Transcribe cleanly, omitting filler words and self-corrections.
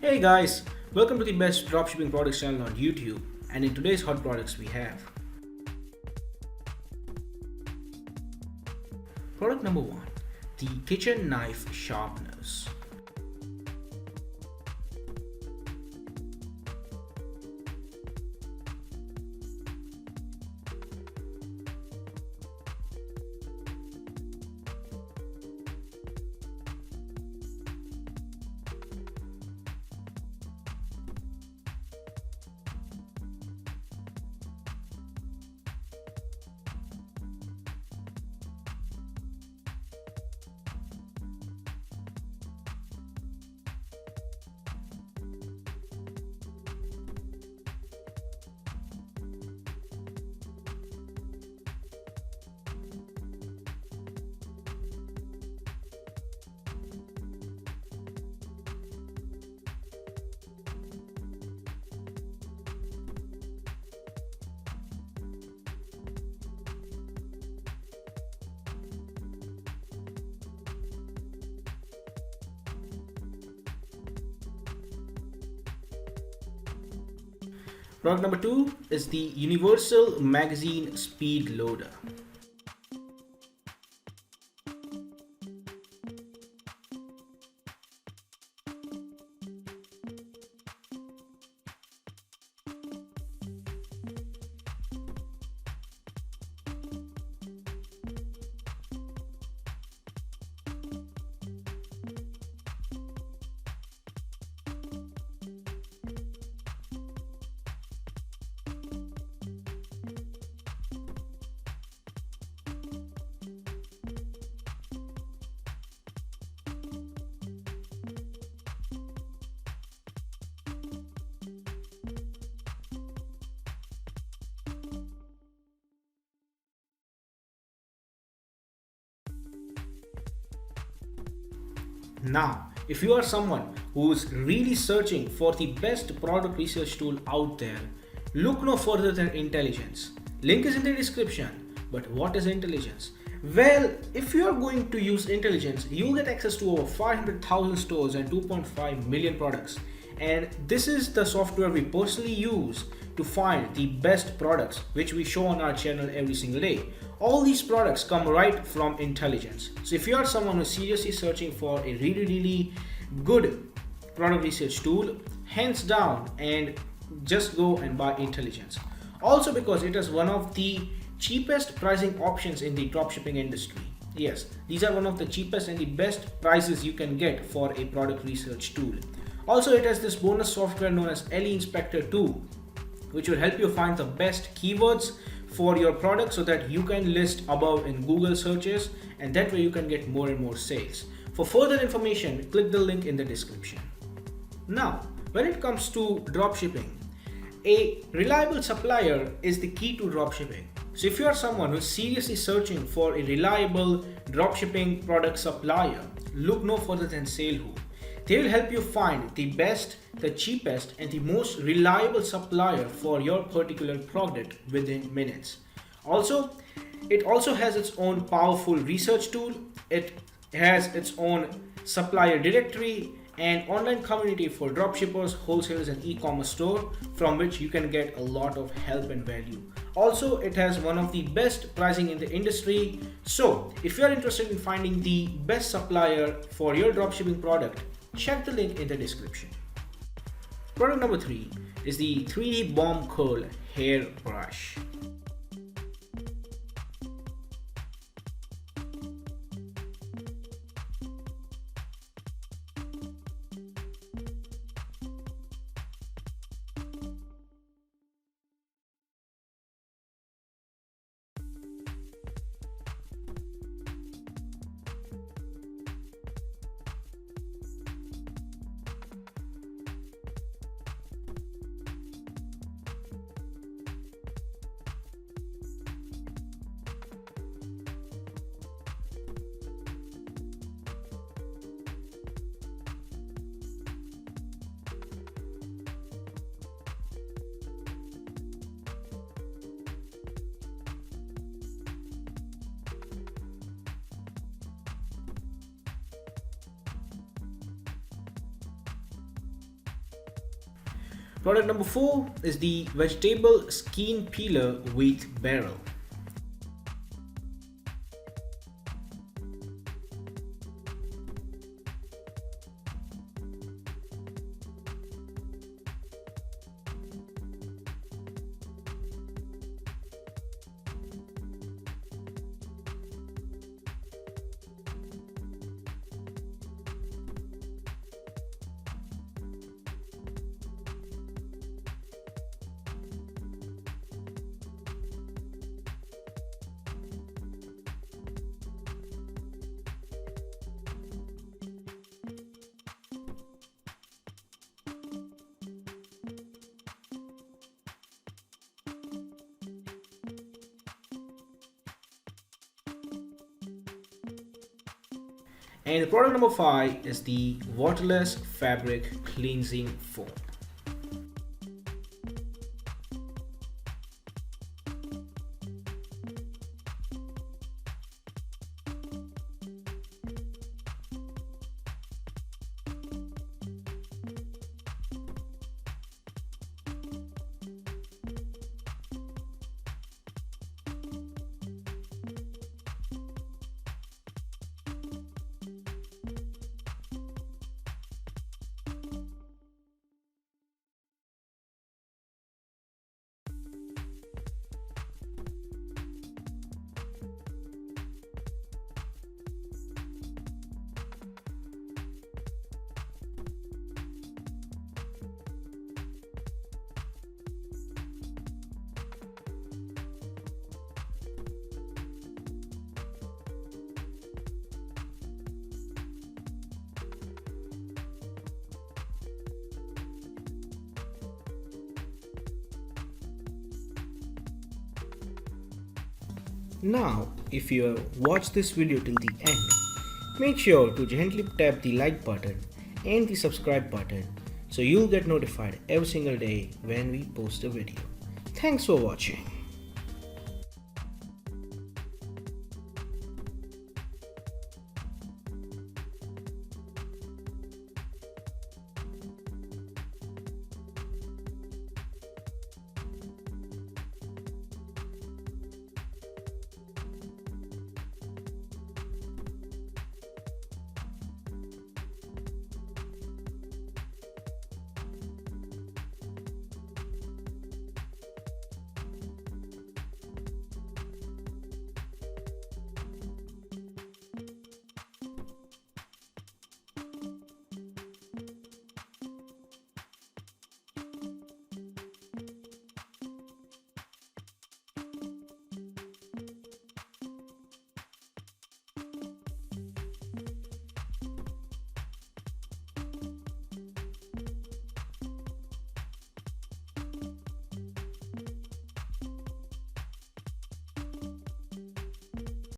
Hey guys, welcome to the best dropshipping products channel on YouTube. And in today's hot products, we have product number one, the kitchen knife sharpeners. Product number two is the universal magazine speed loader. Now, if you are someone who's really searching for the best product research tool out there, look no further than Intelligence. Link is in the description. But what is Intelligence? Well, if you are going to use Intelligence, you'll get access to over 500,000 stores and 2.5 million products. And this is the software we personally use to find the best products which we show on our channel every single day. All these products come right from Intelligence. So if you are someone who's seriously searching for a really good product research tool, hands down, and just go and buy Intelligence. Also because it is one of the cheapest pricing options in the dropshipping industry. Yes, these are one of the cheapest and the best prices you can get for a product research tool. Also, it has this bonus software known as LE Inspector 2, which will help you find the best keywords for your product so that you can list above in Google searches, and that way you can get more and more sales. For further information, click the link in the description. Now, when it comes to dropshipping, a reliable supplier is the key to dropshipping. So if you are someone who's seriously searching for a reliable dropshipping product supplier, look no further than SaleWho. They will help you find the best, the cheapest, and the most reliable supplier for your particular product within minutes. Also, it also has its own powerful research tool. It has its own supplier directory and online community for dropshippers, wholesalers, and e-commerce store from which you can get a lot of help and value. Also, it has one of the best pricing in the industry. So, if you are interested in finding the best supplier for your dropshipping product, check the link in the description. Product number three is the 3D Bomb Curl Hair Brush. Product number 4 is the vegetable skin peeler with barrel. And the product number 5 is the waterless fabric cleansing foam. Now, if you have watched this video till the end, make sure to gently tap the like button and the subscribe button so you'll get notified every single day when we post a video. Thanks for watching.